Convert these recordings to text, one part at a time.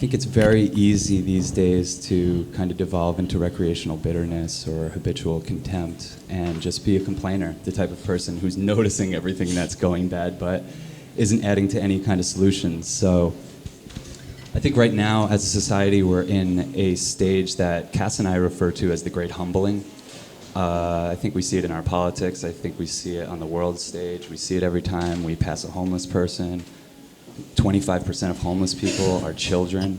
think it's very easy these days to kind of devolve into recreational bitterness or habitual contempt and just be a complainer, the type of person who's noticing everything that's going bad but isn't adding to any kind of solutions. So I think right now as a society we're in a stage that Cass and I refer to as the great humbling. I think we see it in our politics. I think we see it on the world stage. We see it every time we pass a homeless person. 25% of homeless people are children.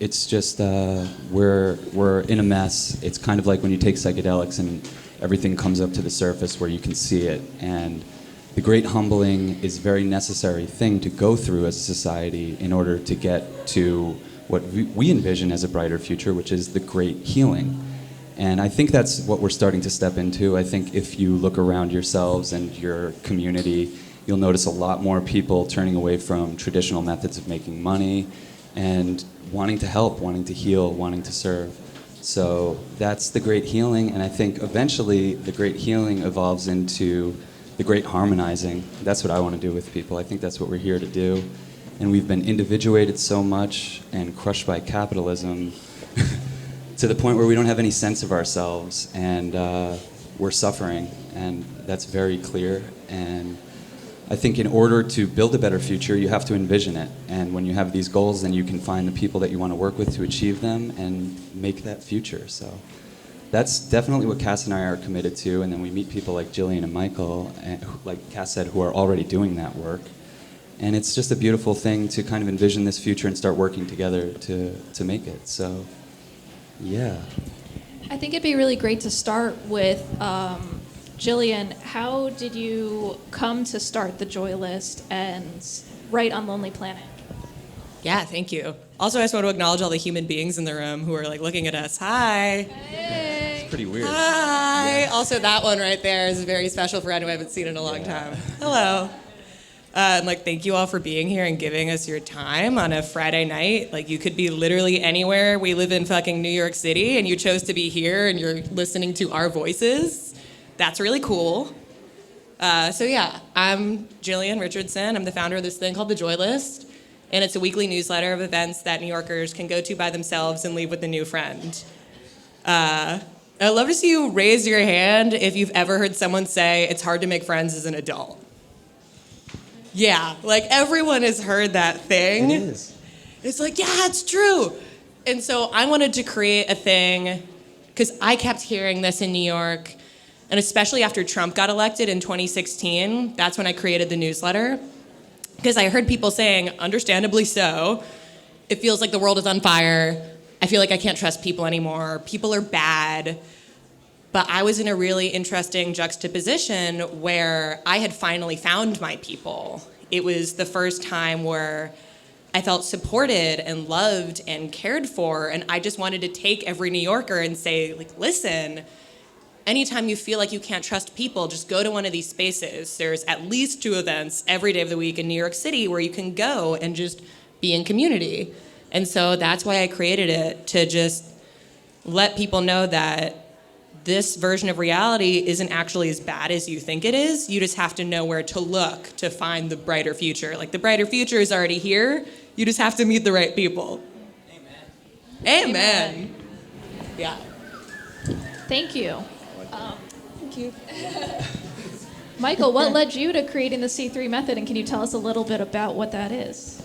It's just, we're in a mess. It's kind of like when you take psychedelics and everything comes up to the surface where you can see it. And the great humbling is a very necessary thing to go through as a society in order to get to what we envision as a brighter future, which is the great healing. And I think that's what we're starting to step into. I think if you look around yourselves and your community, you'll notice a lot more people turning away from traditional methods of making money and wanting to help, wanting to heal, wanting to serve. So that's the great healing, and I think eventually the great healing evolves into the great harmonizing. That's what I want to do with people. I think that's what we're here to do. And we've been individuated so much and crushed by capitalism to the point where we don't have any sense of ourselves, and we're suffering, and that's very clear. And I think in order to build a better future, you have to envision it. And when you have these goals, then you can find the people that you want to work with to achieve them and make that future. So that's definitely what Cass and I are committed to. And then we meet people like Jillian and Michael, and, like Cass said, who are already doing that work. And it's just a beautiful thing to kind of envision this future and start working together to make it. So, yeah. I think it'd be really great to start with Jillian, how did you come to start the Joy List and write on Lonely Planet? Yeah, thank you. Also, I just want to acknowledge all the human beings in the room who are like looking at us. Hi. Hey. It's pretty weird. Hi. Yeah. Also, that one right there is a very special friend who I haven't seen in a long time. Hello. And thank you all for being here and giving us your time on a Friday night. Like, you could be literally anywhere. We live in fucking New York City, and you chose to be here, and you're listening to our voices. That's really cool. So yeah, I'm Jillian Richardson. I'm the founder of this thing called The Joy List, and it's a weekly newsletter of events that New Yorkers can go to by themselves and leave with a new friend. I'd love to see you raise your hand if you've ever heard someone say it's hard to make friends as an adult. Yeah, like everyone has heard that thing. It is. It's like, yeah, it's true. And so I wanted to create a thing, because I kept hearing this in New York, and especially after Trump got elected in 2016, that's when I created the newsletter. Because I heard people saying, understandably so, it feels like the world is on fire. I feel like I can't trust people anymore. People are bad. But I was in a really interesting juxtaposition where I had finally found my people. It was the first time where I felt supported and loved and cared for, and I just wanted to take every New Yorker and say, like, listen, anytime you feel like you can't trust people, just go to one of these spaces. There's at least 2 events every day of the week in New York City where you can go and just be in community. And so that's why I created it, to just let people know that this version of reality isn't actually as bad as you think it is. You just have to know where to look to find the brighter future. Like, the brighter future is already here. You just have to meet the right people. Amen. Amen. Yeah. Thank you. Thank you. Michael, what led you to creating the C3 method, and can you tell us a little bit about what that is?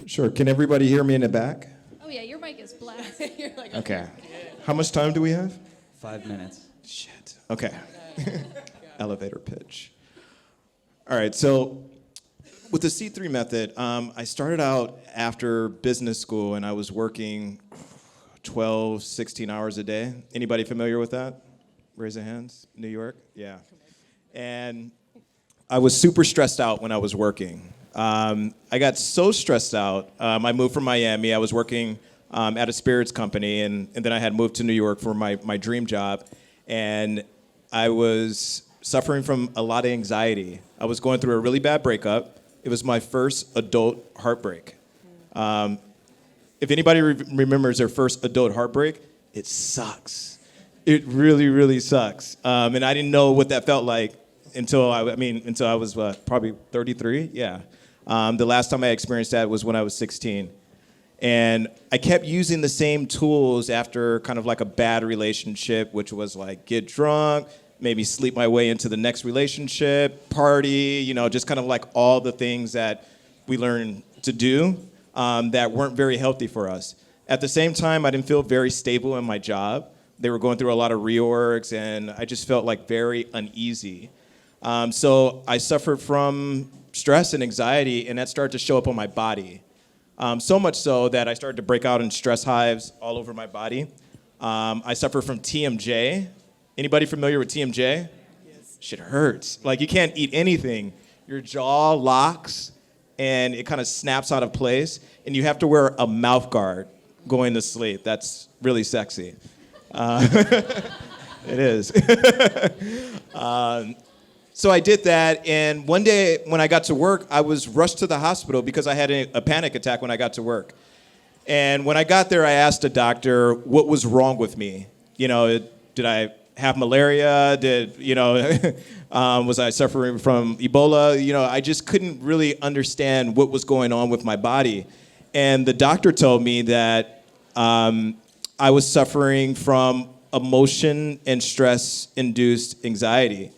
Sure. Can everybody hear me in the back? Oh yeah, your mic is black. You're like, Okay. How much time do we have? 5 minutes. Shit. Okay. Elevator pitch. All right. So with the C3 method, I started out after business school, and I was working 12, 16 hours a day. Anybody familiar with that? Raise your hands. New York? Yeah. And I was super stressed out when I was working. I got so stressed out, I moved from Miami. I was working at a spirits company, and then I had moved to New York for my dream job. And I was suffering from a lot of anxiety. I was going through a really bad breakup. It was my first adult heartbreak. If anybody remembers their first adult heartbreak, it sucks. It really, really sucks. And I didn't know what that felt like until I was probably 33. Yeah. The last time I experienced that was when I was 16. And I kept using the same tools after kind of like a bad relationship, which was like get drunk, maybe sleep my way into the next relationship, party, just kind of like all the things that we learn to do that weren't very healthy for us. At the same time, I didn't feel very stable in my job. They were going through a lot of reorgs, and I just felt like very uneasy. So I suffered from stress and anxiety, and that started to show up on my body. So much so that I started to break out in stress hives all over my body. I suffer from TMJ. Anybody familiar with TMJ? Yes. Shit hurts. Like you can't eat anything. Your jaw locks and it kind of snaps out of place, and you have to wear a mouth guard going to sleep. That's really sexy. It is. So I did that, and one day when I got to work, I was rushed to the hospital because I had a panic attack when I got to work. And when I got there, I asked the doctor what was wrong with me. Did I have malaria? Was I suffering from Ebola? I just couldn't really understand what was going on with my body. And the doctor told me that I was suffering from emotion and stress-induced anxiety.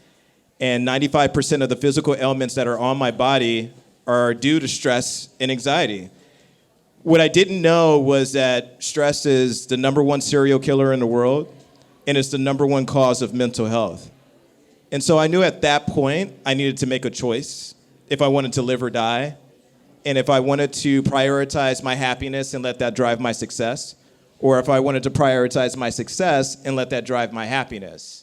And 95% of the physical ailments that are on my body are due to stress and anxiety. What I didn't know was that stress is the #1 serial killer in the world, and it's the #1 cause of mental health. And so I knew at that point I needed to make a choice if I wanted to live or die, and if I wanted to prioritize my happiness and let that drive my success, or if I wanted to prioritize my success and let that drive my happiness.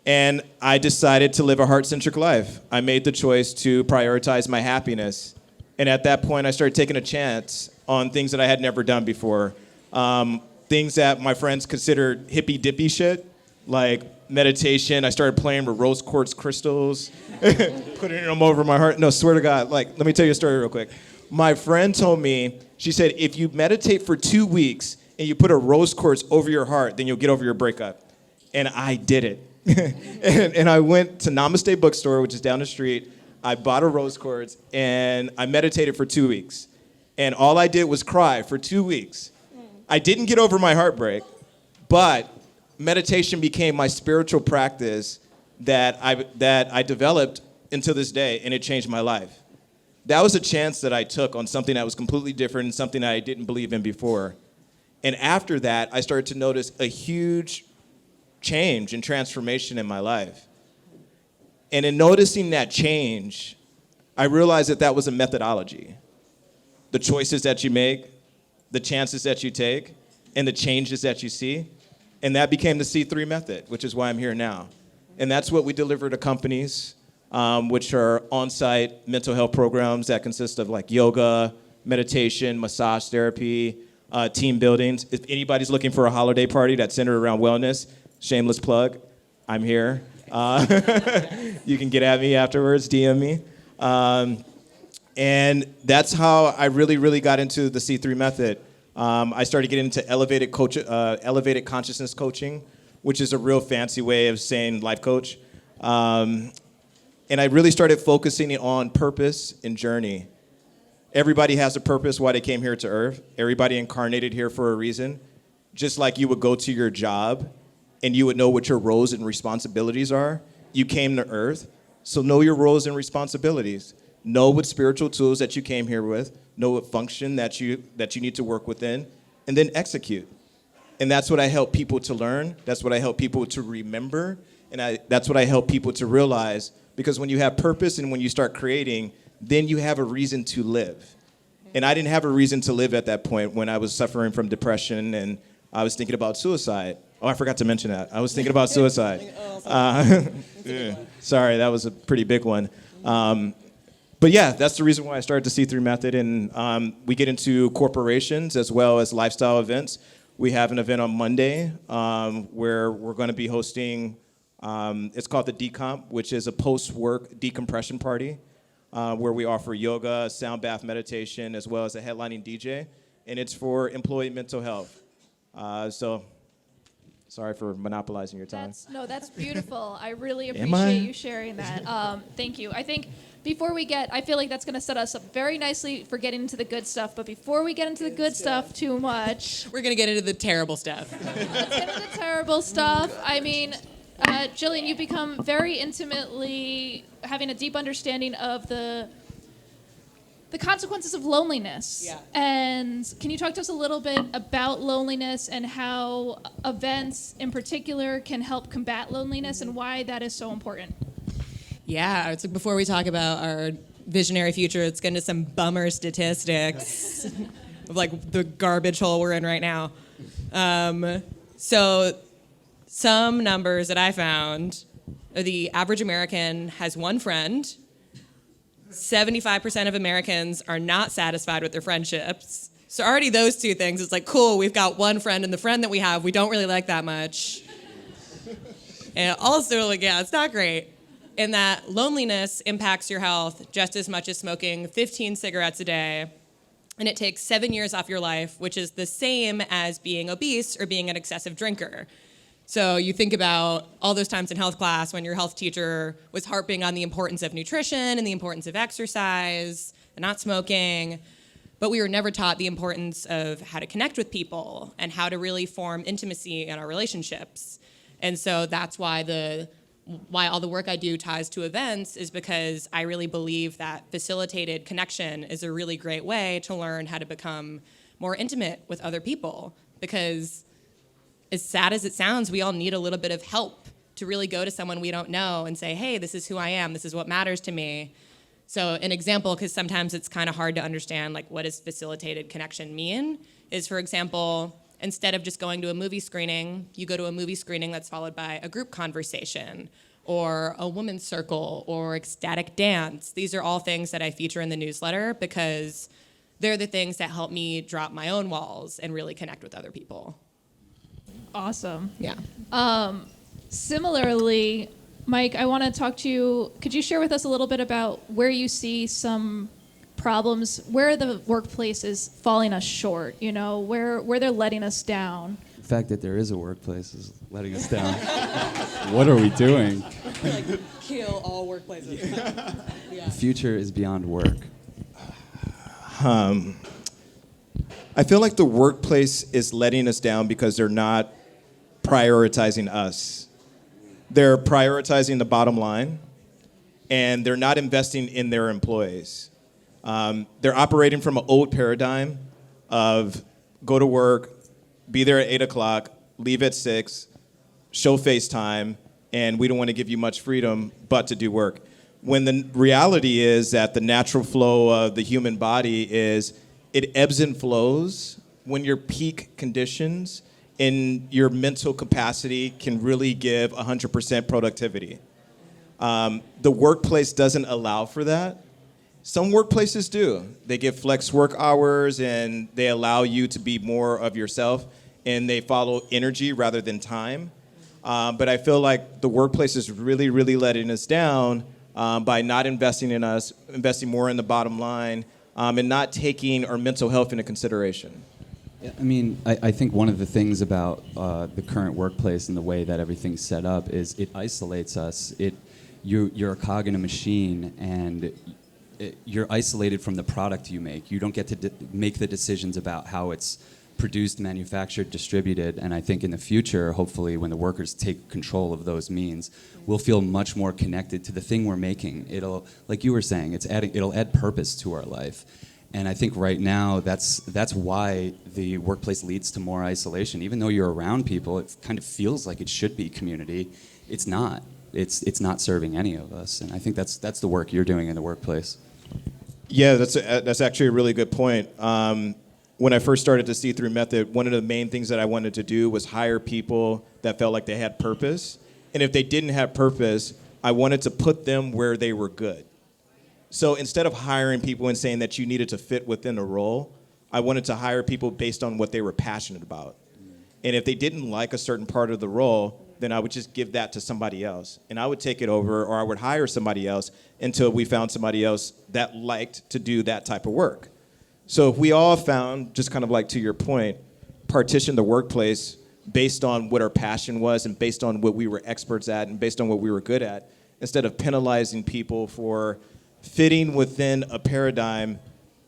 And I decided to live a heart-centric life. I made the choice to prioritize my happiness. And at that point, I started taking a chance on things that I had never done before. Things that my friends considered hippy-dippy shit, like meditation. I started playing with rose quartz crystals, putting them over my heart. No, swear to God, let me tell you a story real quick. My friend told me, she said, if you meditate for 2 weeks and you put a rose quartz over your heart, then you'll get over your breakup. And I did it. and I went to Namaste Bookstore, which is down the street. I bought a rose quartz, and I meditated for 2 weeks. And all I did was cry for 2 weeks. I didn't get over my heartbreak, but meditation became my spiritual practice that I developed until this day, and it changed my life. That was a chance that I took on something that was completely different and something that I didn't believe in before. And after that, I started to notice a huge change and transformation in my life. And in noticing that change, I realized that was a methodology. The choices that you make, the chances that you take, and the changes that you see. And that became the C3 method, which is why I'm here now. And that's what we deliver to companies, which are on-site mental health programs that consist of like yoga, meditation, massage therapy, team buildings. If anybody's looking for a holiday party that's centered around wellness, shameless plug, I'm here. You can get at me afterwards, DM me. And that's how I really got into the C3 method. I started getting into elevated consciousness coaching, which is a real fancy way of saying life coach. And I really started focusing on purpose and journey. Everybody has a purpose why they came here to Earth. Everybody incarnated here for a reason. Just like you would go to your job and you would know what your roles and responsibilities are. You came to Earth, so know your roles and responsibilities. Know what spiritual tools that you came here with. Know what function that you need to work within, and then execute. And that's what I help people to learn. That's what I help people to remember. And that's what I help people to realize. Because when you have purpose and when you start creating, then you have a reason to live. And I didn't have a reason to live at that point when I was suffering from depression and I was thinking about suicide. Oh, I forgot to mention that. I was thinking about suicide. Sorry, that was a pretty big one. But yeah, that's the reason why I started the C3 method. And we get into corporations as well as lifestyle events. We have an event on Monday where we're going to be hosting, it's called the Decomp, which is a post-work decompression party where we offer yoga, sound bath meditation, as well as a headlining DJ. And it's for employee mental health. So sorry for monopolizing your time. That's beautiful. I really appreciate you sharing that. Thank you. I think before we get, I feel like that's going to set us up very nicely for getting into the good stuff. But before we get into the good stuff too much, We're going to get into the terrible stuff. let's get into the terrible stuff. I mean, Jillian, you've become very intimately having a deep understanding of the consequences of loneliness. Yeah. And can you talk to us a little bit about loneliness and how events in particular can help combat loneliness and why that is so important? Yeah, it's like before we talk about our visionary future, let's get into some bummer statistics of like the garbage hole we're in right now. So some numbers that I found are the average American has one friend. 75% of Americans are not satisfied with their friendships. So already those two things, it's like, cool, we've got one friend, and the friend that we have, we don't really like that much. And also, like, yeah, it's not great. And that loneliness impacts your health just as much as smoking 15 cigarettes a day. And it takes 7 years off your life, which is the same as being obese or being an excessive drinker. So you think about all those times in health class when your health teacher was harping on the importance of nutrition and the importance of exercise and not smoking, but we were never taught the importance of how to connect with people and how to really form intimacy in our relationships. And so that's why all the work I do ties to events, is because I really believe that facilitated connection is a really great way to learn how to become more intimate with other people. Because as sad as it sounds, we all need a little bit of help to really go to someone we don't know and say, hey, this is who I am, this is what matters to me. So an example, because sometimes it's kind of hard to understand, like, what does facilitated connection mean, is, for example, instead of just going to a movie screening, you go to a movie screening that's followed by a group conversation or a women's circle or ecstatic dance. These are all things that I feature in the newsletter because they're the things that help me drop my own walls and really connect with other people. Awesome. Yeah. Similarly, Mike, I want to talk to you. Could you share with us a little bit about where you see some problems, where the workplace is falling us short, you know, where they're letting us down? The fact that there is a workplace is letting us down. What are we doing? Like, kill all workplaces. The future is beyond work. I feel like the workplace is letting us down because they're not prioritizing us. They're prioritizing the bottom line, and they're not investing in their employees. They're operating from an old paradigm of go to work, be there at 8 o'clock, leave at 6, show FaceTime, and we don't want to give you much freedom but to do work. When the reality is that the natural flow of the human body is it ebbs and flows. When your peak conditions and your mental capacity can really give 100% productivity. The workplace doesn't allow for that. Some workplaces do. They give flex work hours and they allow you to be more of yourself, and they follow energy rather than time. But I feel like the workplace is really, really letting us down by not investing in us, investing more in the bottom line, and not taking our mental health into consideration. Yeah, I mean, I think one of the things about the current workplace and the way that everything's set up is it isolates us. You're a cog in a machine, and you're isolated from the product you make. You don't get to make the decisions about how it's produced, manufactured, distributed. And I think in the future, hopefully, when the workers take control of those means, we'll feel much more connected to the thing we're making. It'll, like you were saying, it'll add purpose to our life. And I think right now that's why the workplace leads to more isolation. Even though you're around people, it kind of feels like it should be community. It's not. It's not serving any of us. And I think that's the work you're doing in the workplace. Yeah, that's actually a really good point. When I first started the See-Through Method, one of the main things that I wanted to do was hire people that felt like they had purpose. And if they didn't have purpose, I wanted to put them where they were good. So instead of hiring people and saying that you needed to fit within a role, I wanted to hire people based on what they were passionate about. And if they didn't like a certain part of the role, then I would just give that to somebody else. And I would take it over, or I would hire somebody else until we found somebody else that liked to do that type of work. So if we all found, just kind of like to your point, partition the workplace based on what our passion was and based on what we were experts at and based on what we were good at, instead of penalizing people for fitting within a paradigm,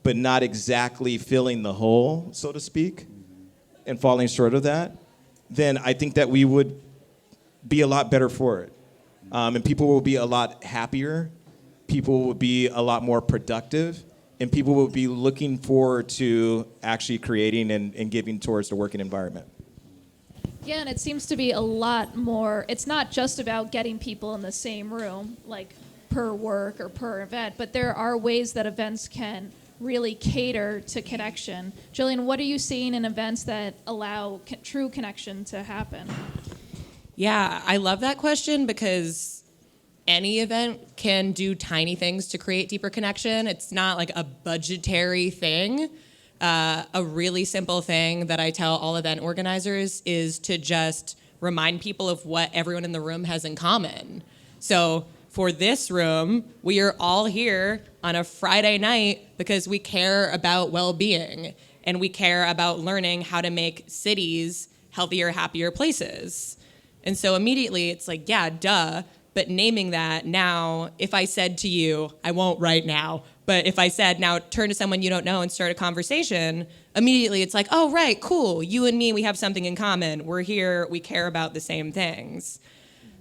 but not exactly filling the hole, so to speak, and falling short of that, then I think that we would be a lot better for it. And people will be a lot happier, people will be a lot more productive, and people will be looking forward to actually creating and giving towards the working environment. Yeah, and it seems to be a lot more, it's not just about getting people in the same room, like per work or per event, but there are ways that events can really cater to connection. Jillian, what are you seeing in events that allow true connection to happen? Yeah, I love that question because any event can do tiny things to create deeper connection. It's not like a budgetary thing. A really simple thing that I tell all event organizers is to just remind people of what everyone in the room has in common. So for this room, we are all here on a Friday night because we care about well-being and we care about learning how to make cities healthier, happier places. And so immediately it's like, yeah, duh. But naming that now, if I said to you, I won't right now, but if I said now turn to someone you don't know and start a conversation, immediately it's like, oh, right, cool. You and me, we have something in common. We're here, we care about the same things.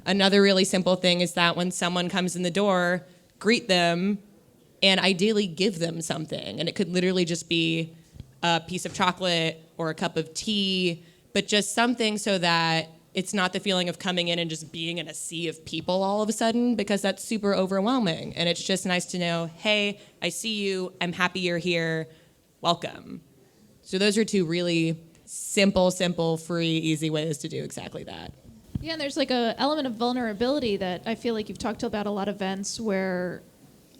Another really simple thing is that when someone comes in the door, greet them and ideally give them something. And it could literally just be a piece of chocolate or a cup of tea, but just something so that it's not the feeling of coming in and just being in a sea of people all of a sudden, because that's super overwhelming. And it's just nice to know, hey, I see you, I'm happy you're here, welcome. So those are two really simple, free, easy ways to do exactly that. Yeah, and there's like an element of vulnerability that I feel like you've talked about a lot of events where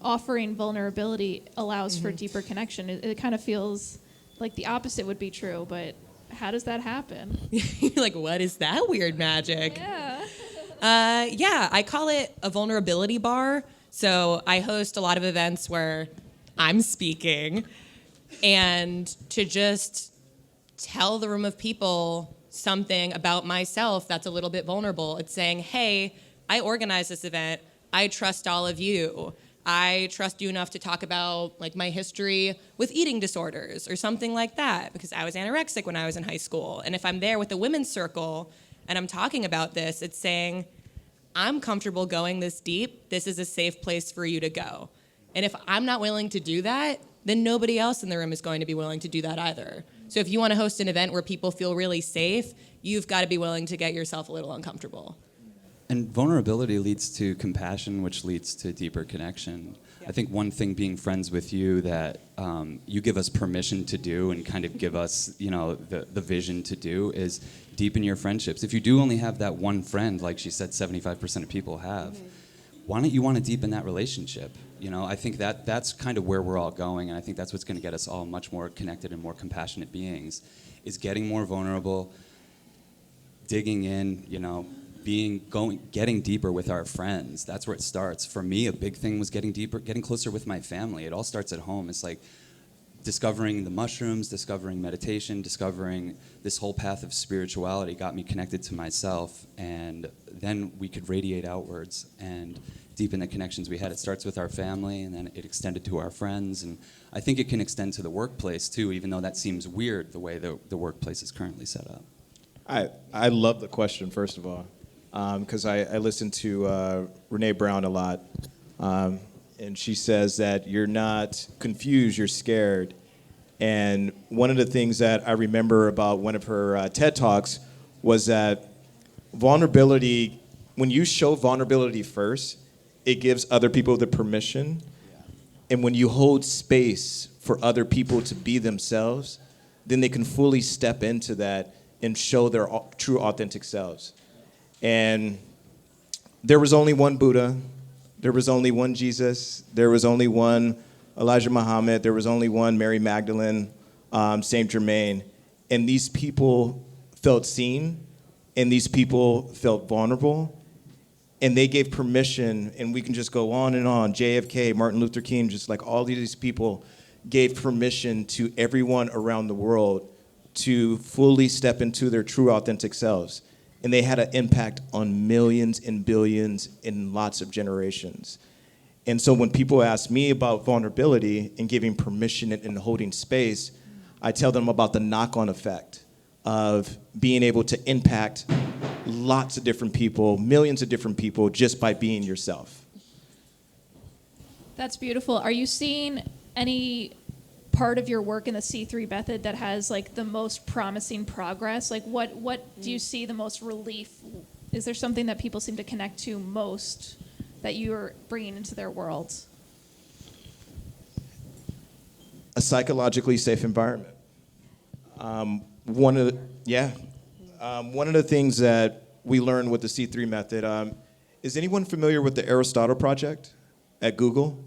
offering vulnerability allows for deeper connection. It kind of feels like the opposite would be true, but how does that happen? You're like, what is that weird magic? Yeah. Yeah, I call it a vulnerability bar. So I host a lot of events where I'm speaking, and to just tell the room of people something about myself that's a little bit vulnerable. It's saying, hey, I organized this event. I trust all of you. I trust you enough to talk about like my history with eating disorders or something like that, because I was anorexic when I was in high school. And if I'm there with the women's circle and I'm talking about this, it's saying, I'm comfortable going this deep. This is a safe place for you to go. And if I'm not willing to do that, then nobody else in the room is going to be willing to do that either. So if you want to host an event where people feel really safe, you've got to be willing to get yourself a little uncomfortable. And vulnerability leads to compassion, which leads to deeper connection. Yeah. I think one thing being friends with you that you give us permission to do and kind of give us, the vision to do is deepen your friendships. If you do only have that one friend, like she said, 75% of people have, why don't you want to deepen that relationship? I think that's kind of where we're all going, and I think that's what's going to get us all much more connected and more compassionate beings, is getting more vulnerable, digging in, getting deeper with our friends. That's where it starts. For me, a big thing was getting deeper, getting closer with my family. It all starts at home. It's like discovering the mushrooms, discovering meditation, discovering this whole path of spirituality got me connected to myself, and then we could radiate outwards and deepen the connections we had. It starts with our family, and then it extended to our friends, and I think it can extend to the workplace too, even though that seems weird the way the workplace is currently set up. I love the question, first of all, because I listen to Renee Brown a lot, and she says that you're not confused, you're scared. And one of the things that I remember about one of her TED Talks was that vulnerability, when you show vulnerability first, it gives other people the permission. And when you hold space for other people to be themselves, then they can fully step into that and show their true, authentic selves. And there was only one Buddha, there was only one Jesus, there was only one Elijah Muhammad, there was only one Mary Magdalene, Saint Germain, and these people felt seen, and these people felt vulnerable, and they gave permission, and we can just go on and on, JFK, Martin Luther King, just like all these people gave permission to everyone around the world to fully step into their true, authentic selves. And they had an impact on millions and billions in lots of generations. And so when people ask me about vulnerability and giving permission and holding space, I tell them about the knock-on effect of being able to impact lots of different people, millions of different people, just by being yourself. That's beautiful. Are you seeing any part of your work in the C3 method that has like the most promising progress? Like what do you see the most relief? Is there something that people seem to connect to most that you're bringing into their worlds? A psychologically safe environment. One of the things that we learned with the C3 method, is anyone familiar with the Aristotle Project at Google?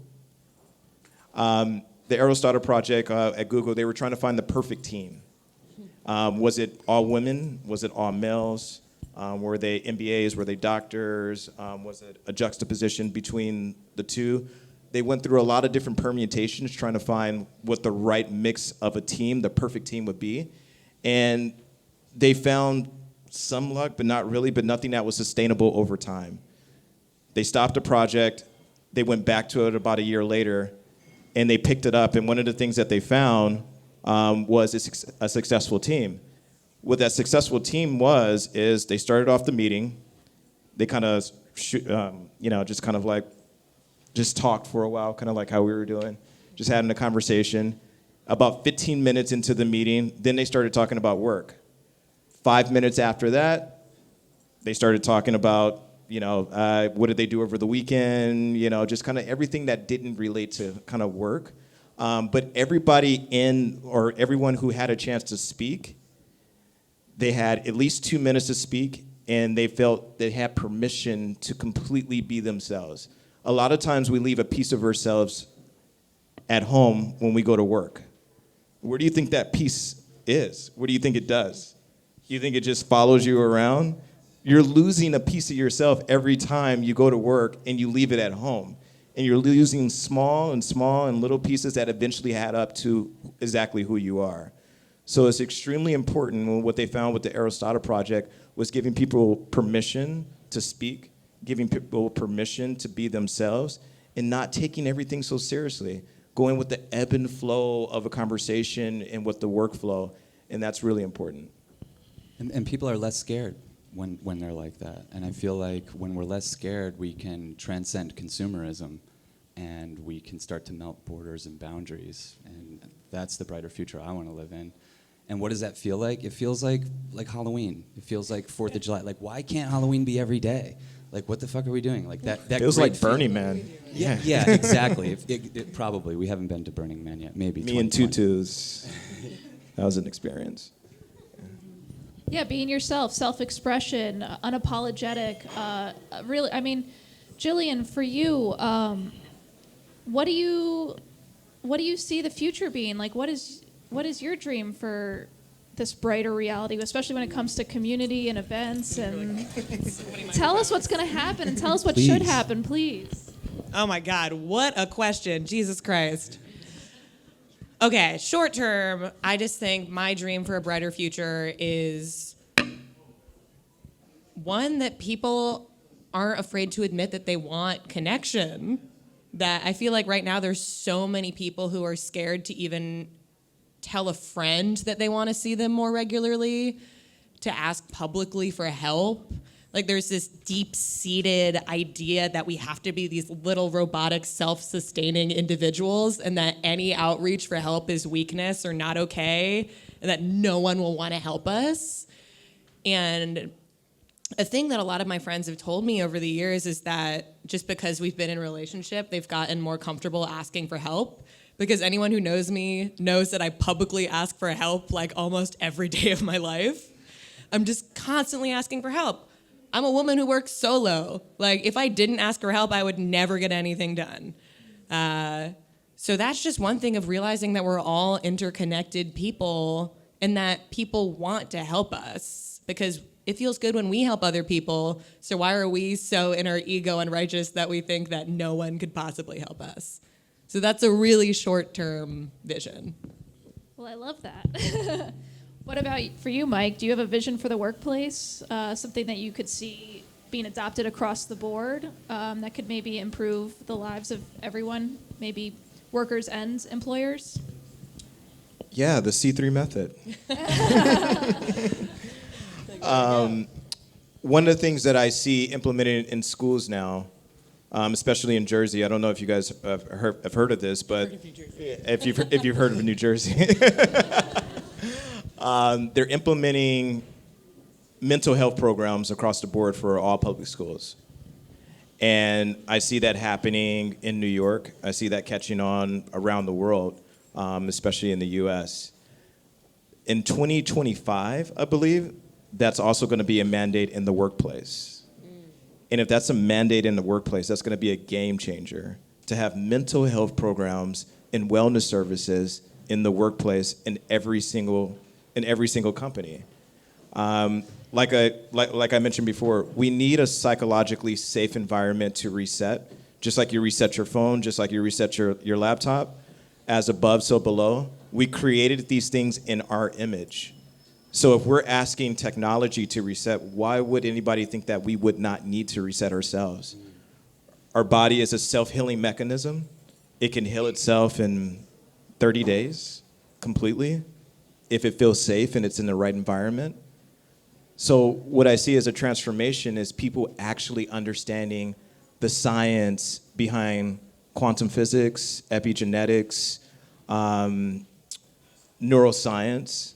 The Aristotle Project at Google, they were trying to find the perfect team. Was it all women? Was it all males? Were they MBAs? Were they doctors? Was it a juxtaposition between the two? They went through a lot of different permutations trying to find what the right mix of a team, the perfect team would be. And they found some luck, but not really, but nothing that was sustainable over time. They stopped the project. They went back to it about a year later, and they picked it up. And one of the things that they found was a successful team. What that successful team is they started off the meeting. They kind of, just talked for a while, kind of like how we were doing, just having a conversation. About 15 minutes into the meeting, then they started talking about work. 5 minutes after that, they started talking about, what did they do over the weekend, just kind of everything that didn't relate to kind of work. But everyone who had a chance to speak, they had at least 2 minutes to speak, and they felt they had permission to completely be themselves. A lot of times we leave a piece of ourselves at home when we go to work. Where do you think that piece is? What do you think it does? You think it just follows you around? You're losing a piece of yourself every time you go to work and you leave it at home. And you're losing small and little pieces that eventually add up to exactly who you are. So it's extremely important. What they found with the Aristotle Project was giving people permission to speak, giving people permission to be themselves, and not taking everything so seriously, going with the ebb and flow of a conversation and with the workflow, and that's really important. And people are less scared when they're like that. And I feel like when we're less scared, we can transcend consumerism, and we can start to melt borders and boundaries. And that's the brighter future I want to live in. And what does that feel like? It feels like Halloween. It feels like 4th of July. Like, why can't Halloween be every day? Like, what the fuck are we doing? Like that Feels like Burning Man. Yeah, exactly. It probably. We haven't been to Burning Man yet. Maybe. Me in tutus. That was an experience. Yeah, being yourself, self-expression, unapologetic. Really, I mean, Jillian, for you, what do you see the future being? Like, what is your dream for this brighter reality, especially when it comes to community and events? And tell us what's going to happen, and tell us what should happen, please. Oh my God, what a question. Jesus Christ. Okay, short term, I just think my dream for a brighter future is one that people aren't afraid to admit that they want connection. That I feel like right now there's so many people who are scared to even tell a friend that they want to see them more regularly, to ask publicly for help. Like there's this deep-seated idea that we have to be these little robotic, self-sustaining individuals, and that any outreach for help is weakness or not okay, and that no one will want to help us. And a thing that a lot of my friends have told me over the years is that just because we've been in a relationship, they've gotten more comfortable asking for help. Because anyone who knows me knows that I publicly ask for help like almost every day of my life. I'm just constantly asking for help. I'm a woman who works solo. Like, if I didn't ask for help, I would never get anything done. So that's just one thing of realizing that we're all interconnected people and that people want to help us because it feels good when we help other people. So why are we so in our ego and righteous that we think that no one could possibly help us? So that's a really short-term vision. Well, I love that. What about for you, Mike? Do you have a vision for the workplace? Something that you could see being adopted across the board that could maybe improve the lives of everyone, maybe workers and employers? Yeah, the C3 method. One of the things that I see implemented in schools now, especially in Jersey, I don't know if you guys have heard of this, but if you've heard of New Jersey, they're implementing mental health programs across the board for all public schools. And I see that happening in New York. I see that catching on around the world, especially in the US. In 2025, I believe, that's also going to be a mandate in the workplace. And if that's a mandate in the workplace, that's going to be a game changer to have mental health programs and wellness services in the workplace in every single company. Like I mentioned before, we need a psychologically safe environment to reset, just like you reset your phone, just like you reset your laptop, as above, so below. We created these things in our image. So if we're asking technology to reset, why would anybody think that we would not need to reset ourselves? Our body is a self-healing mechanism. It can heal itself in 30 days completely if it feels safe and it's in the right environment. So what I see as a transformation is people actually understanding the science behind quantum physics, epigenetics, neuroscience.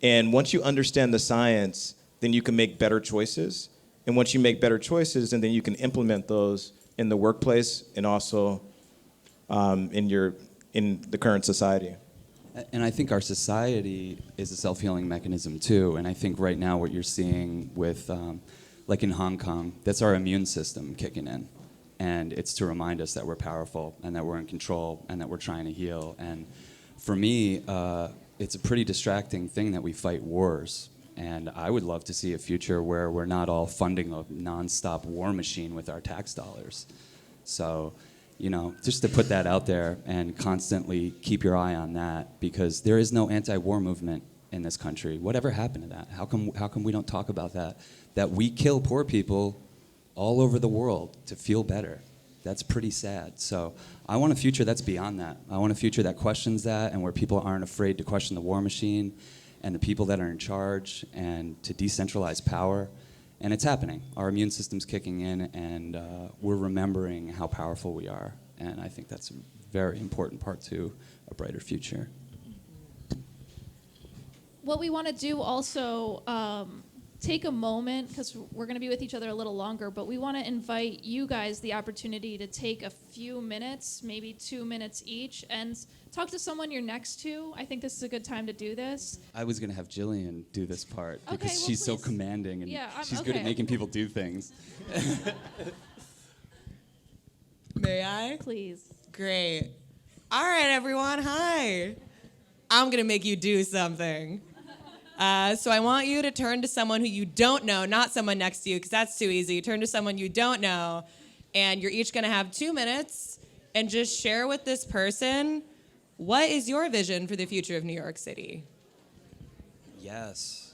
And once you understand the science, then you can make better choices. And once you make better choices, and then you can implement those in the workplace and also in the current society. And I think our society is a self-healing mechanism too. And I think right now what you're seeing with, like in Hong Kong, that's our immune system kicking in. And it's to remind us that we're powerful and that we're in control and that we're trying to heal. And for me, it's a pretty distracting thing that we fight wars. And I would love to see a future where we're not all funding a nonstop war machine with our tax dollars. So, just to put that out there and constantly keep your eye on that, because there is no anti-war movement in this country. Whatever happened to that? How come we don't talk about that? That we kill poor people all over the world to feel better. That's pretty sad. So I want a future that's beyond that. I want a future that questions that, and where people aren't afraid to question the war machine and the people that are in charge, and to decentralize power. And it's happening. Our immune system's kicking in, and we're remembering how powerful we are. And I think that's a very important part to a brighter future. What we want to do also, take a moment, because we're going to be with each other a little longer, but we want to invite you guys the opportunity to take a few minutes, maybe 2 minutes each, and talk to someone you're next to. I think this is a good time to do this. I was going to have Jillian do this part because Okay, well, she's so please. commanding, and Yeah, she's good at okay. making people do things. May I? Please. Great. All right, everyone. Hi. I'm going to make you do something. So I want you to turn to someone who you don't know, not someone next to you, because that's too easy. Turn to someone you don't know, and you're each going to have 2 minutes and just share with this person, what is your vision for the future of New York City? Yes.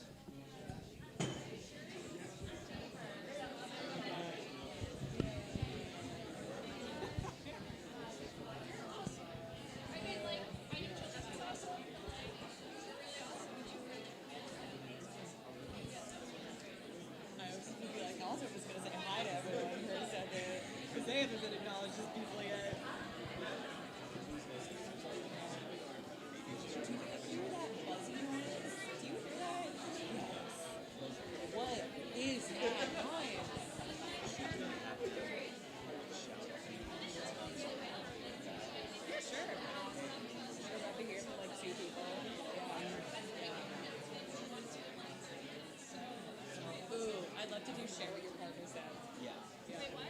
I'd love to do share what your partner said. Yeah. Wait, what?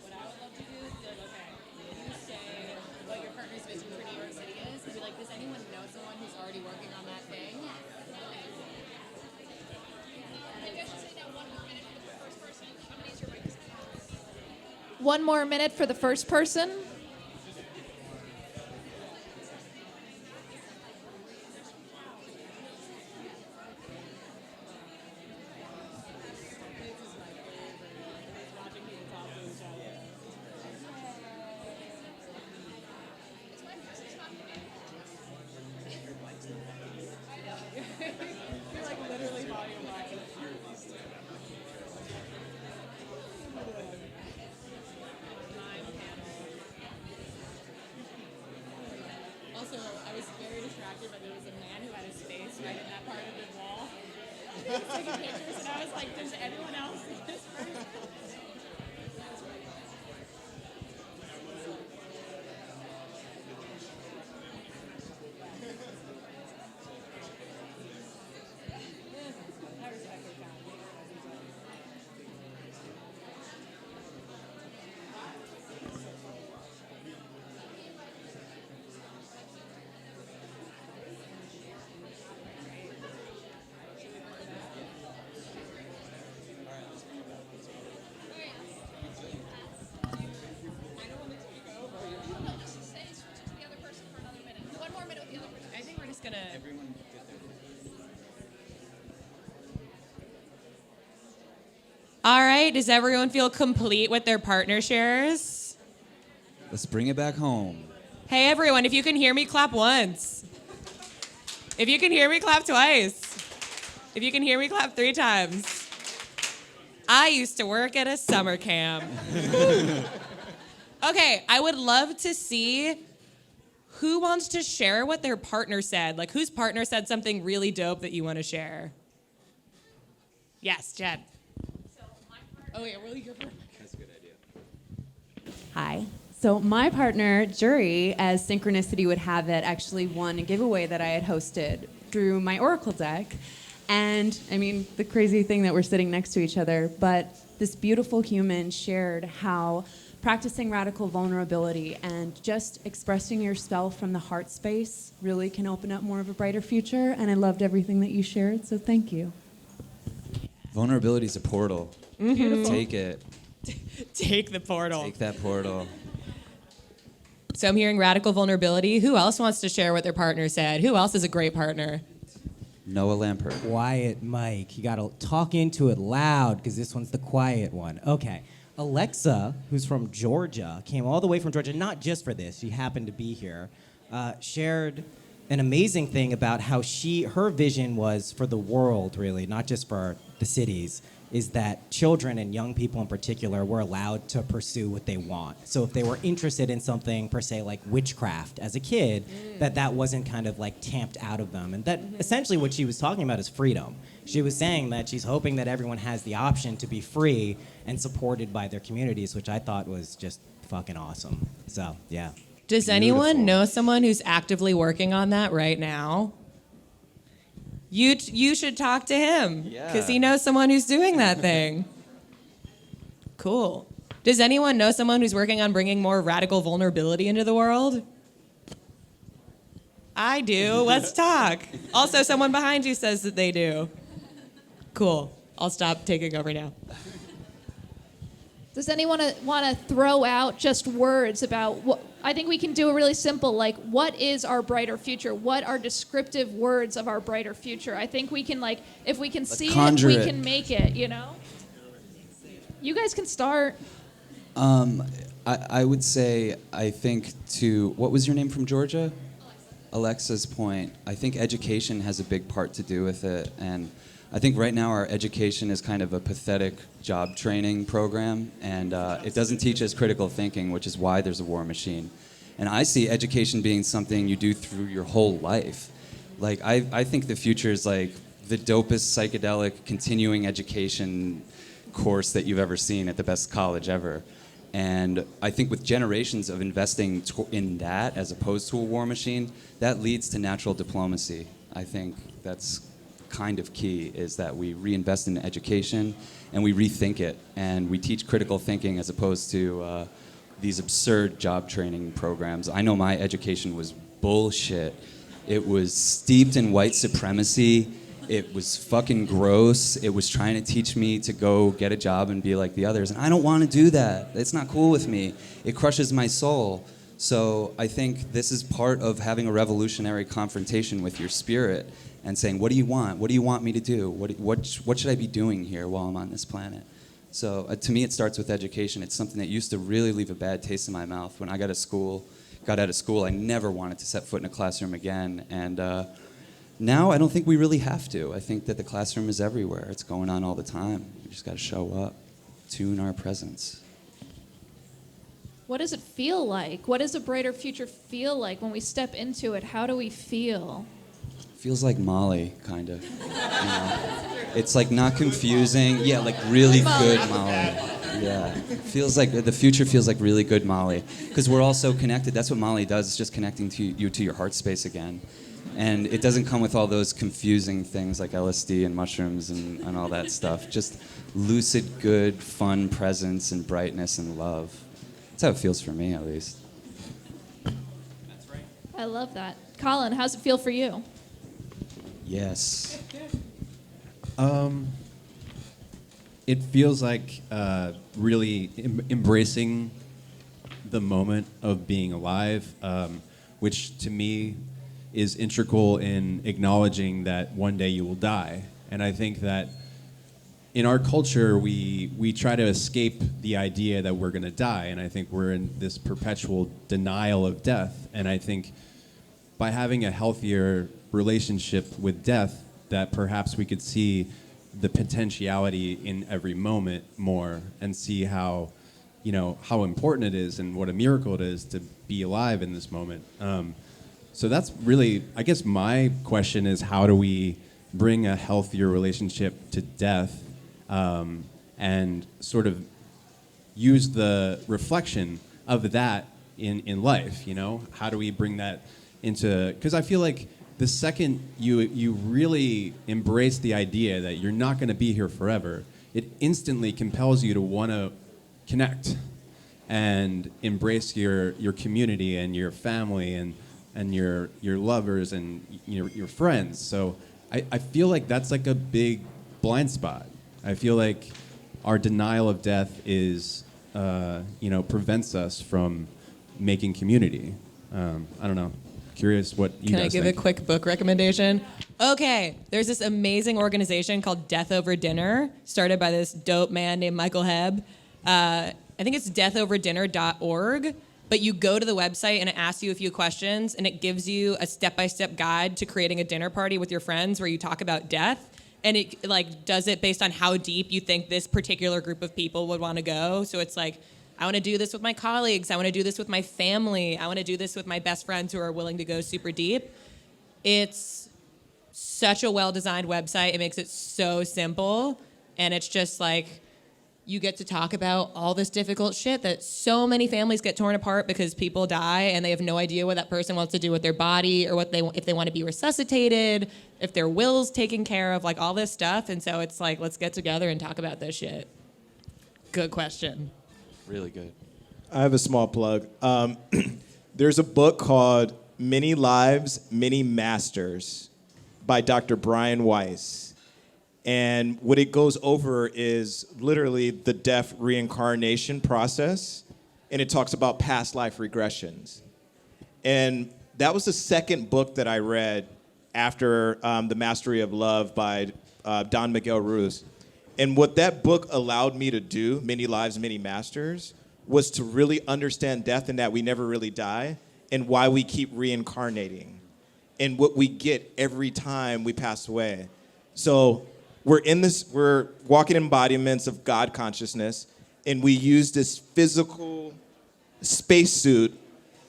What I would love partner's vision for New York City is, and be like, does anyone know someone who's already working on that thing? One more minute for the first person. Also, I was very distracted, but there was a man who had his face right in that part of the wall. He was taking pictures, and I was like, does anyone else see this person? I think we're just gonna. All right, does everyone feel complete with their partner shares? Let's bring it back home. Hey everyone, if you can hear me, clap once. If you can hear me, clap twice. If you can hear me, clap 3 times. I used to work at a summer camp. Okay, I would love to see who wants to share what their partner said. Like, whose partner said something really dope that you want to share? Yes, Jen. Oh, yeah, will you go first? That's a good idea. Hi. So my partner, Jury, as synchronicity would have it, actually won a giveaway that I had hosted through my Oracle deck. And I mean, the crazy thing that we're sitting next to each other, but this beautiful human shared how practicing radical vulnerability and just expressing yourself from the heart space really can open up more of a brighter future. And I loved everything that you shared, so thank you. Vulnerability is a portal. Beautiful. Take it. Take the portal. Take that portal. So I'm hearing radical vulnerability. Who else wants to share what their partner said? Who else is a great partner? Noah Lampert. Quiet mic. You gotta talk into it loud because this one's the quiet one. Okay. Alexa, who's from Georgia, came all the way from Georgia, not just for this, she happened to be here, shared an amazing thing about how her vision was for the world, really, not just for the cities, is that children and young people in particular were allowed to pursue what they want. So if they were interested in something per se like witchcraft as a kid, that wasn't kind of like tamped out of them. And that essentially what she was talking about is freedom. She was saying that she's hoping that everyone has the option to be free and supported by their communities, which I thought was just fucking awesome. So, yeah. Does anyone know someone who's actively working on that right now? You should talk to him because he knows someone who's doing that thing. Cool. Does anyone know someone who's working on bringing more radical vulnerability into the world? I do. Let's talk. Also, someone behind you says that they do. Cool. I'll stop taking over now. Does anyone want to throw out just words about what? I think we can do a really simple, like, what is our brighter future? What are descriptive words of our brighter future? I think we can, like, if we can see it, we can make it, you know? You guys can start. I would say, I think what was your name from Georgia? Alexa's point, I think education has a big part to do with it. And I think right now our education is kind of a pathetic job training program, and it doesn't teach us critical thinking, which is why there's a war machine. And I see education being something you do through your whole life. Like, I think the future is like the dopest psychedelic continuing education course that you've ever seen at the best college ever. And I think with generations of investing in that as opposed to a war machine, that leads to natural diplomacy. I think that's kind of key, is that we reinvest in education and we rethink it and we teach critical thinking as opposed to these absurd job training programs. I know my education was bullshit. It was steeped in white supremacy. It was fucking gross. It was trying to teach me to go get a job and be like the others. And I don't want to do that. It's not cool with me. It crushes my soul. So I think this is part of having a revolutionary confrontation with your spirit and saying, what do you want? What do you want me to do? What should I be doing here while I'm on this planet? So to me, it starts with education. It's something that used to really leave a bad taste in my mouth. When I got out of school, I never wanted to set foot in a classroom again. And now I don't think we really have to. I think that the classroom is everywhere. It's going on all the time. We just got to show up, tune our presence. What does it feel like? What does a brighter future feel like when we step into it? How do we feel? Feels like Molly, kind of. You know? It's like not confusing. Yeah, like really good Molly. Yeah. Feels like the future feels like really good Molly. Because we're all so connected. That's what Molly does. It's just connecting you to your heart space again. And it doesn't come with all those confusing things like LSD and mushrooms and all that stuff. Just lucid, good, fun presence and brightness and love. That's how it feels for me, at least. That's right. I love that. Colin, how's it feel for you? Yes. It feels like really embracing the moment of being alive, which to me is integral in acknowledging that one day you will die. And I think that in our culture, we try to escape the idea that we're going to die, and I think we're in this perpetual denial of death. And I think by having a healthier relationship with death, that perhaps we could see the potentiality in every moment more and see how important it is and what a miracle it is to be alive in this moment. So that's really, I guess my question is, how do we bring a healthier relationship to death and sort of use the reflection of that in life, you know? How do we bring that into, because I feel like the second you really embrace the idea that you're not going to be here forever, it instantly compels you to want to connect and embrace your community and your family and your lovers and your friends. So I feel like that's like a big blind spot. I feel like our denial of death is prevents us from making community. I don't know. Curious what you guys think. Can I give a quick book recommendation? Okay, there's this amazing organization called Death Over Dinner, started by this dope man named Michael Hebb. I think it's deathoverdinner.org, but you go to the website and it asks you a few questions and it gives you a step-by-step guide to creating a dinner party with your friends where you talk about death. And it does it based on how deep you think this particular group of people would want to go. So it's like, I want to do this with my colleagues. I want to do this with my family. I want to do this with my best friends who are willing to go super deep. It's such a well-designed website. It makes it so simple. And it's just like, you get to talk about all this difficult shit that so many families get torn apart because people die and they have no idea what that person wants to do with their body or if they want to be resuscitated, if their will's taken care of, like all this stuff. And so it's like, let's get together and talk about this shit. Good question. Really good. I have a small plug. There's a book called Many Lives, Many Masters by Dr. Brian Weiss. And what it goes over is literally the death reincarnation process. And it talks about past life regressions. And that was the second book that I read after The Mastery of Love by Don Miguel Ruiz. And what that book allowed me to do, Many Lives, Many Masters, was to really understand death and that we never really die and why we keep reincarnating and what we get every time we pass away. So we're walking embodiments of God consciousness, and we use this physical spacesuit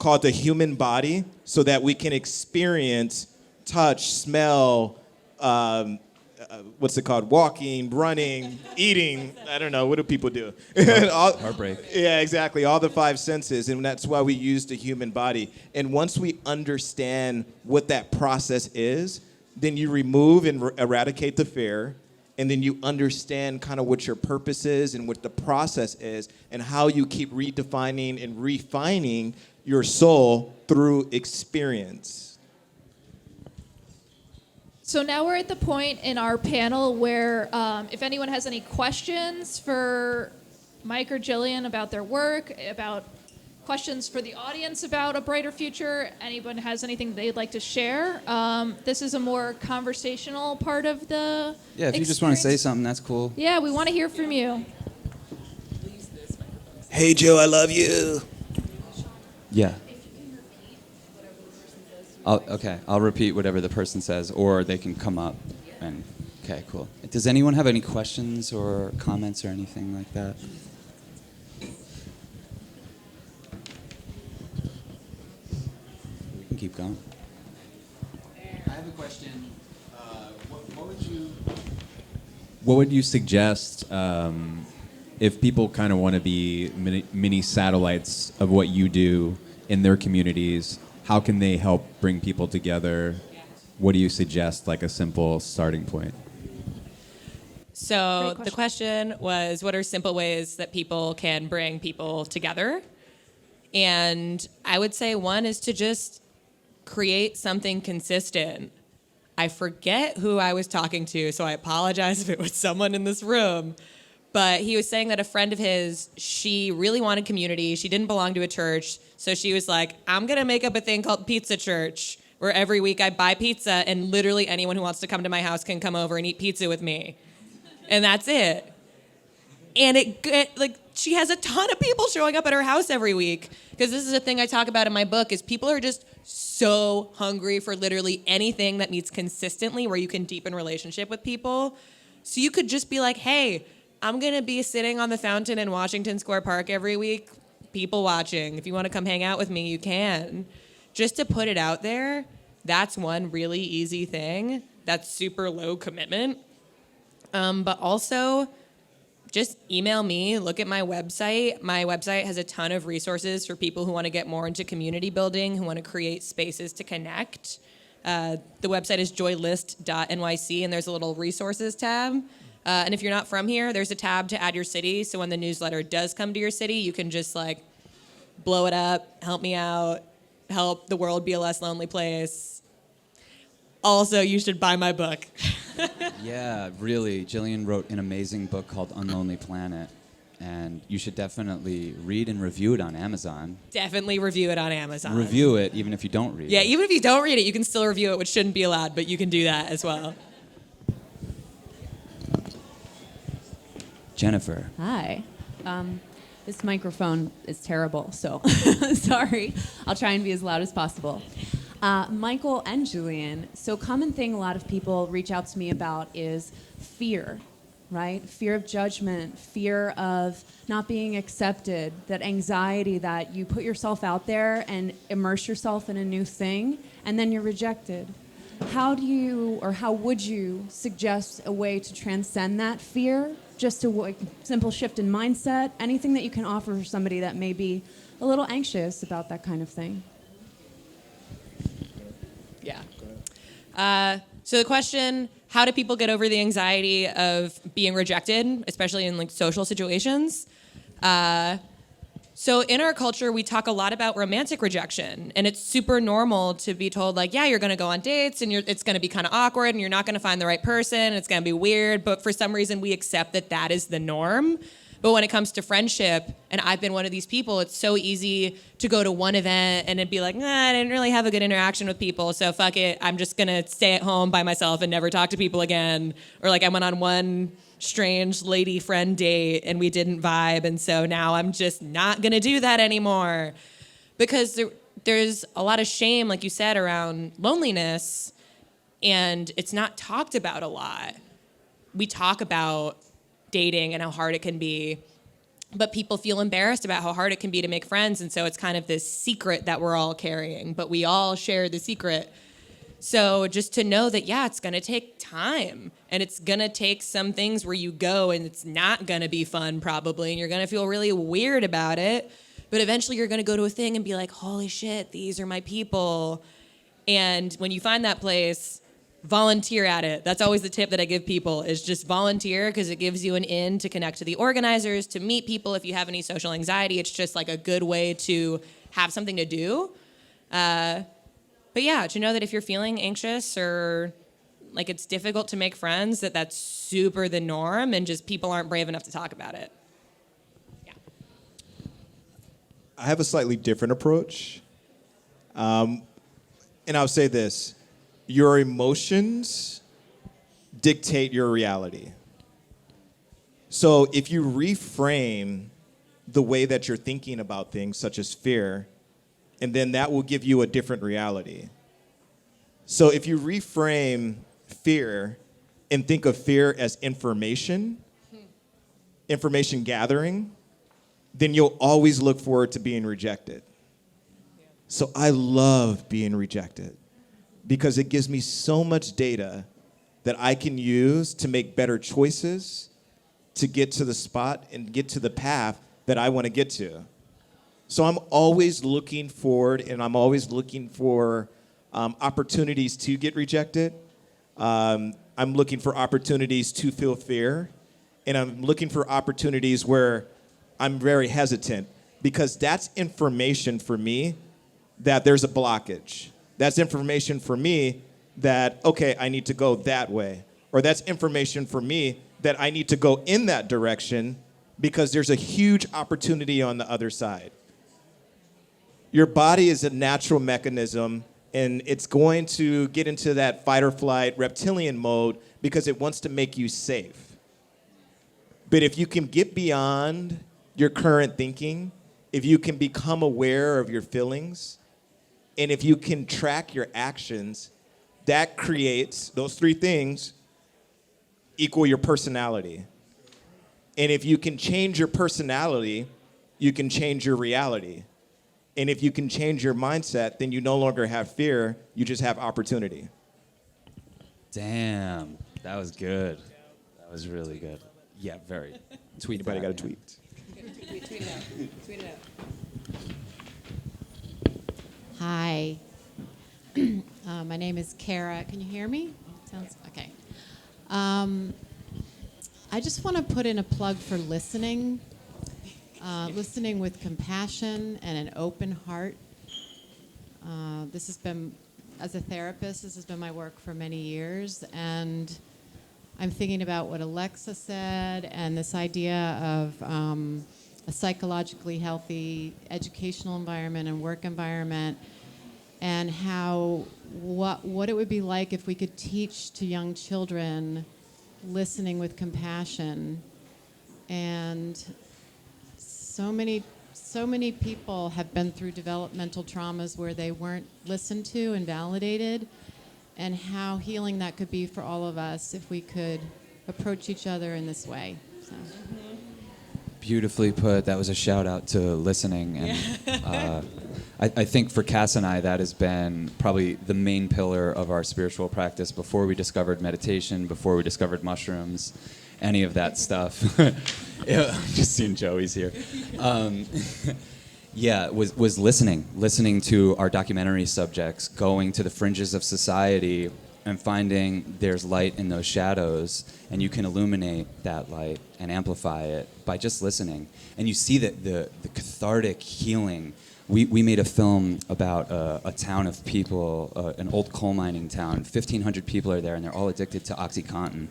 called the human body so that we can experience touch, smell, what's it called? Walking, running, eating. I don't know. What do people do? Heartbreak. Yeah, exactly. All the five senses. And that's why we use the human body. And once we understand what that process is, then you remove and eradicate the fear. and then you understand kind of what your purpose is and what the process is and how you keep redefining and refining your soul through experience. So now we're at the point in our panel where if anyone has any questions for Mike or Jillian about their work, about questions for the audience about a brighter future, anyone has anything they'd like to share, this is a more conversational part of the Yeah, if you just want to say experience. something, that's cool. Yeah, we want to hear from you. Hey, Joe, I love you. Yeah. I'll repeat whatever the person says, or they can come up and, okay, cool. Does anyone have any questions or comments or anything like that? We can keep going. I have a question. What would you suggest if people kind of want to be mini satellites of what you do in their communities? How can they help bring people together? What do you suggest, like a simple starting point? So Great the question was, what are simple ways that people can bring people together? And I would say one is to just create something consistent. I forget who I was talking to, so I apologize if it was someone in this room. But he was saying that a friend of his, she really wanted community. She didn't belong to a church. So she was like, I'm going to make up a thing called Pizza Church, where every week I buy pizza and literally anyone who wants to come to my house can come over and eat pizza with me. And that's it. And she has a ton of people showing up at her house every week. Because this is a thing I talk about in my book, is people are just so hungry for literally anything that meets consistently, where you can deepen relationship with people. So you could just be like, hey, I'm going to be sitting on the fountain in Washington Square Park every week, people watching. If you want to come hang out with me, you can. Just to put it out there, that's one really easy thing. That's super low commitment. But also, just email me, look at my website. My website has a ton of resources for people who want to get more into community building, who want to create spaces to connect. The website is joylist.nyc, and there's a little resources tab. And if you're not from here, there's a tab to add your city. So when the newsletter does come to your city, you can just blow it up, help me out, help the world be a less lonely place. Also, you should buy my book. Yeah, really. Jillian wrote an amazing book called Unlonely Planet, and you should definitely read and review it on Amazon. Definitely review it on Amazon. Review it even if you don't read it. Yeah, even if you don't read it, you can still review it, which shouldn't be allowed, but you can do that as well. Jennifer. Hi. This microphone is terrible, so sorry. I'll try and be as loud as possible. Michael and Julian, so common thing a lot of people reach out to me about is fear, right? Fear of judgment, fear of not being accepted, that anxiety that you put yourself out there and immerse yourself in a new thing, and then you're rejected. How would you suggest a way to transcend that fear? Just a simple shift in mindset, anything that you can offer for somebody that may be a little anxious about that kind of thing. Yeah. So the question, how do people get over the anxiety of being rejected, especially in social situations? So in our culture, we talk a lot about romantic rejection, and it's super normal to be told yeah, you're going to go on dates, and it's going to be kind of awkward, and you're not going to find the right person, and it's going to be weird, but for some reason we accept that is the norm. But when it comes to friendship, and I've been one of these people, it's so easy to go to one event and it'd be like, I didn't really have a good interaction with people, so fuck it, I'm just going to stay at home by myself and never talk to people again. Or I went on one strange lady friend date and we didn't vibe, and so now I'm just not gonna do that anymore. Because there's a lot of shame, like you said, around loneliness, and it's not talked about a lot. We talk about dating and how hard it can be, but people feel embarrassed about how hard it can be to make friends, and so it's kind of this secret that we're all carrying, but we all share the secret. So just to know that, it's going to take time, and it's going to take some things where you go and it's not going to be fun probably, and you're going to feel really weird about it, but eventually you're going to go to a thing and be like, holy shit, these are my people. And when you find that place, volunteer at it. That's always the tip that I give people is just volunteer because it gives you an in to connect to the organizers, to meet people if you have any social anxiety. It's just like a good way to have something to do. But yeah, to know that if you're feeling anxious or like it's difficult to make friends, that's super the norm and just people aren't brave enough to talk about it. Yeah. I have a slightly different approach. And I'll say this, your emotions dictate your reality. So if you reframe the way that you're thinking about things, such as fear, and then that will give you a different reality. So if you reframe fear and think of fear as information gathering, then you'll always look forward to being rejected. So I love being rejected because it gives me so much data that I can use to make better choices, to get to the spot and get to the path that I want to get to. So I'm always looking forward and I'm always looking for opportunities to get rejected. I'm looking for opportunities to feel fear. And I'm looking for opportunities where I'm very hesitant because that's information for me that there's a blockage. That's information for me that, okay, I need to go that way. Or that's information for me that I need to go in that direction because there's a huge opportunity on the other side. Your body is a natural mechanism and it's going to get into that fight or flight reptilian mode because it wants to make you safe. But if you can get beyond your current thinking, if you can become aware of your feelings, and if you can track your actions, that creates, those three things equal your personality. And if you can change your personality, you can change your reality. And if you can change your mindset, then you no longer have fear, you just have opportunity. Damn, that was good. That was really good. Yeah, very. Tweet. Anybody got a that, tweet? Tweet it out. Tweet it out. Hi. My name is Kara. Can you hear me? Sounds okay. I just want to put in a plug for listening. Listening with compassion and an open heart. This has been, as a therapist, this has been my work for many years, and I'm thinking about what Alexa said and this idea of a psychologically healthy educational environment and work environment, and how what it would be like if we could teach to young children listening with compassion. And so many people have been through developmental traumas where they weren't listened to and validated, and how healing that could be for all of us if we could approach each other in this way. So. Beautifully put. That was a shout out to listening. And I think for Cass and I, that has been probably the main pillar of our spiritual practice before we discovered meditation, before we discovered mushrooms, any of that stuff. Yeah, just seeing Joey's here. Was listening to our documentary subjects, going to the fringes of society and finding there's light in those shadows, and you can illuminate that light and amplify it by just listening. And you see that the cathartic healing. We made a film about a town of people, an old coal mining town. 1,500 people are there, and they're all addicted to OxyContin.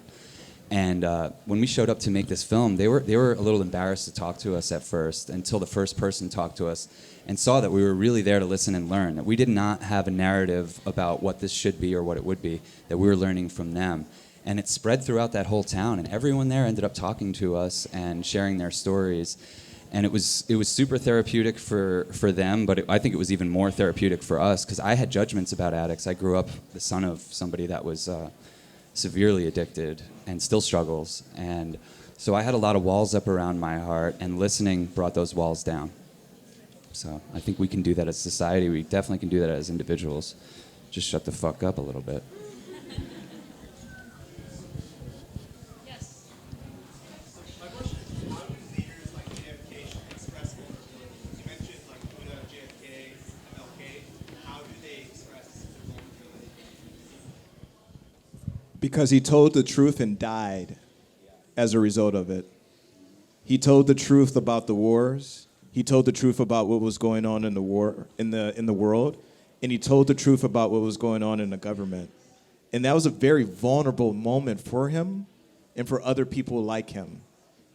And when we showed up to make this film, they were a little embarrassed to talk to us at first, until the first person talked to us and saw that we were really there to listen and learn, that we did not have a narrative about what this should be or what it would be, that we were learning from them. And it spread throughout that whole town, and everyone there ended up talking to us and sharing their stories. And it was super therapeutic for them, but I think it was even more therapeutic for us, because I had judgments about addicts. I grew up the son of somebody that was severely addicted and still struggles. And so I had a lot of walls up around my heart, and listening brought those walls down. So I think we can do that as a society. We definitely can do that as individuals. Just shut the fuck up a little bit. Yes. My question is, how do leaders like JFK express vulnerability? You mentioned like Buddha, JFK, MLK. How do they express their vulnerability? Because he told the truth and died as a result of it. He told the truth about the wars. He told the truth about what was going on in the world, and he told the truth about what was going on in the government. And that was a very vulnerable moment for him and for other people like him.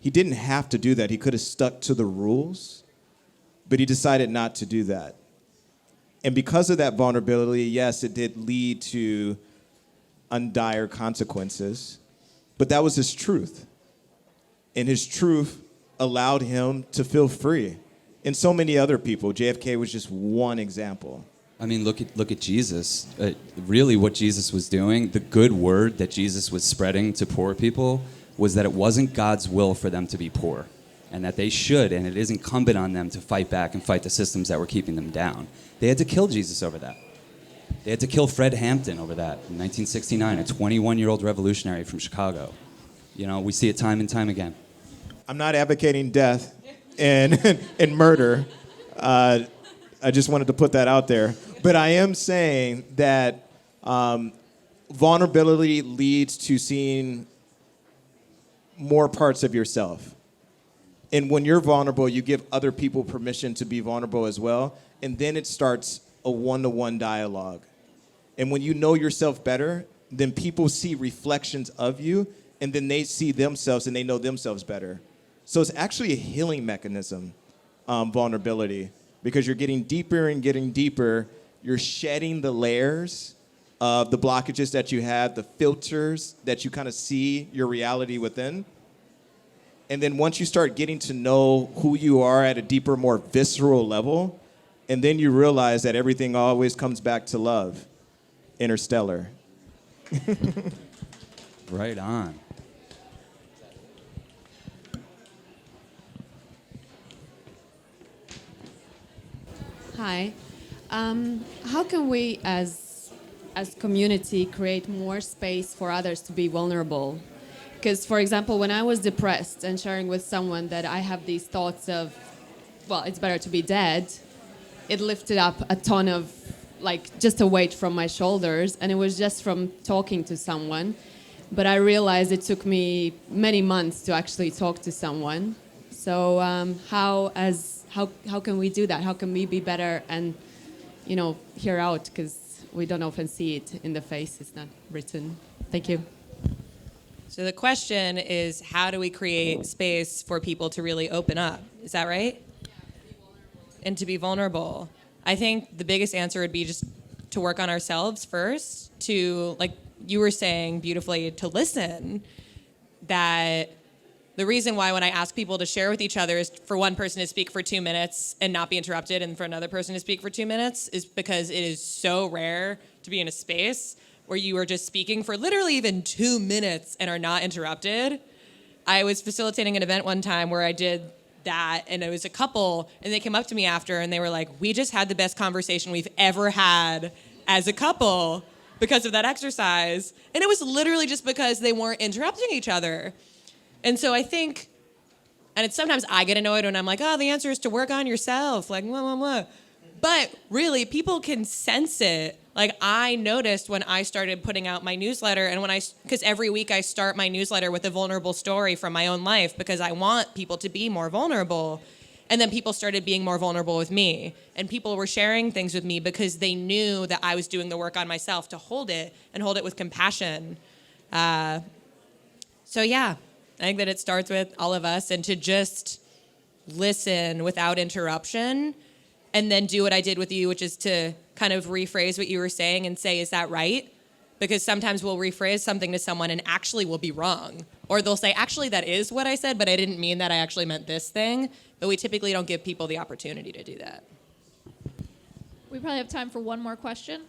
He didn't have to do that. He could have stuck to the rules, but he decided not to do that. And because of that vulnerability, yes, it did lead to undire consequences, but that was his truth. And his truth allowed him to feel free. And so many other people. JFK was just one example. I mean, look at Jesus. Really, what Jesus was doing, the good word that Jesus was spreading to poor people, was that it wasn't God's will for them to be poor, and that they should, and it is incumbent on them to fight back and fight the systems that were keeping them down. They had to kill Jesus over that. They had to kill Fred Hampton over that in 1969, a 21-year-old revolutionary from Chicago. You know, we see it time and time again. I'm not advocating death and murder. I just wanted to put that out there. But I am saying that vulnerability leads to seeing more parts of yourself. And when you're vulnerable, you give other people permission to be vulnerable as well. And then it starts a one-to-one dialogue. And when you know yourself better, then people see reflections of you, and then they see themselves and they know themselves better. So it's actually a healing mechanism, vulnerability, because you're getting deeper and getting deeper. You're shedding the layers of the blockages that you have, the filters that you kind of see your reality within. And then once you start getting to know who you are at a deeper, more visceral level, and then you realize that everything always comes back to love. Interstellar. Right on. Hi. How can we, as community, create more space for others to be vulnerable? Because, for example, when I was depressed and sharing with someone that I have these thoughts of, well, it's better to be dead, it lifted up a ton of, like, just a weight from my shoulders, and it was just from talking to someone. But I realized it took me many months to actually talk to someone. So how can we do that? How can we be better and, hear out? Because we don't often see it in the face. It's not written. Thank you. So the question is, how do we create space for people to really open up? Is that right? Yeah, to be vulnerable. And to be vulnerable. I think the biggest answer would be just to work on ourselves first, to, like you were saying beautifully, to listen. That the reason why when I ask people to share with each other is for one person to speak for 2 minutes and not be interrupted, and for another person to speak for 2 minutes, is because it is so rare to be in a space where you are just speaking for literally even 2 minutes and are not interrupted. I was facilitating an event one time where I did that, and it was a couple, and they came up to me after, and they were like, we just had the best conversation we've ever had as a couple because of that exercise. And it was literally just because they weren't interrupting each other. And so I think, and it's sometimes I get annoyed when I'm like, oh, the answer is to work on yourself, like, blah, blah, blah. But really, people can sense it. Like, I noticed when I started putting out my newsletter, and because every week I start my newsletter with a vulnerable story from my own life, because I want people to be more vulnerable. And then people started being more vulnerable with me. And people were sharing things with me because they knew that I was doing the work on myself to hold it, and hold it with compassion. So yeah, I think that it starts with all of us, and to just listen without interruption, and then do what I did with you, which is to kind of rephrase what you were saying and say, is that right? Because sometimes we'll rephrase something to someone and actually we'll be wrong. Or they'll say, actually, that is what I said, but I didn't mean that. I actually meant this thing. But we typically don't give people the opportunity to do that. We probably have time for one more question.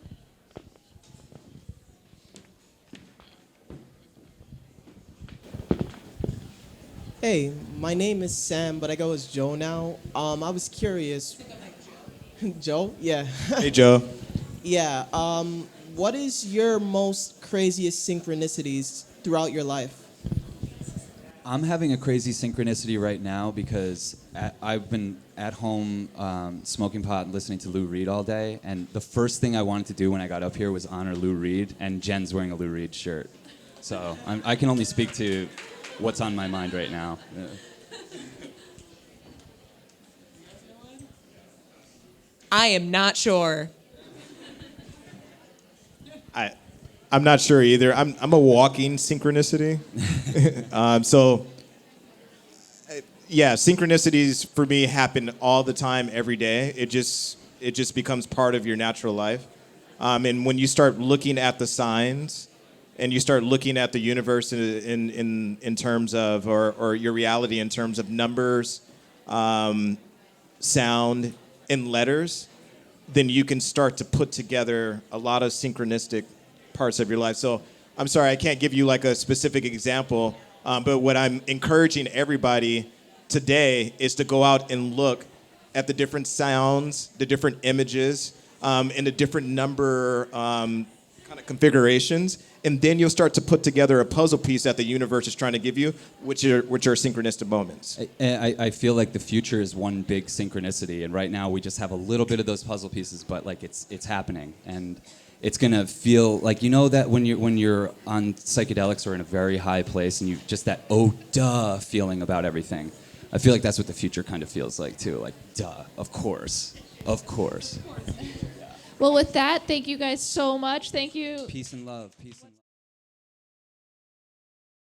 Hey, my name is Sam, but I go as Joe now. I was curious. Joe? Yeah. Hey, Joe. Yeah. What is your most craziest synchronicities throughout your life? I'm having a crazy synchronicity right now because I've been at home smoking pot and listening to Lou Reed all day, and the first thing I wanted to do when I got up here was honor Lou Reed, and Jen's wearing a Lou Reed shirt. So I can only speak to what's on my mind right now. I am not sure. I'm not sure either. I'm a walking synchronicity. Yeah, synchronicities for me happen all the time, every day. It just becomes part of your natural life. And when you start looking at the signs, and you start looking at the universe in terms of, or your reality in terms of numbers, sound, and letters, then you can start to put together a lot of synchronistic parts of your life. So I'm sorry, I can't give you like a specific example, but what I'm encouraging everybody today is to go out and look at the different sounds, the different images, and the different number kind of configurations, and then you'll start to put together a puzzle piece that the universe is trying to give you, which are synchronistic moments. I feel like the future is one big synchronicity, and right now we just have a little bit of those puzzle pieces, but like it's happening, and it's gonna feel like, you know, that when you're on psychedelics or in a very high place, and you just that oh duh feeling about everything. I feel like that's what the future kind of feels like too, like duh, of course. Well, with that, thank you guys so much. Thank you. Peace and love. Peace and love.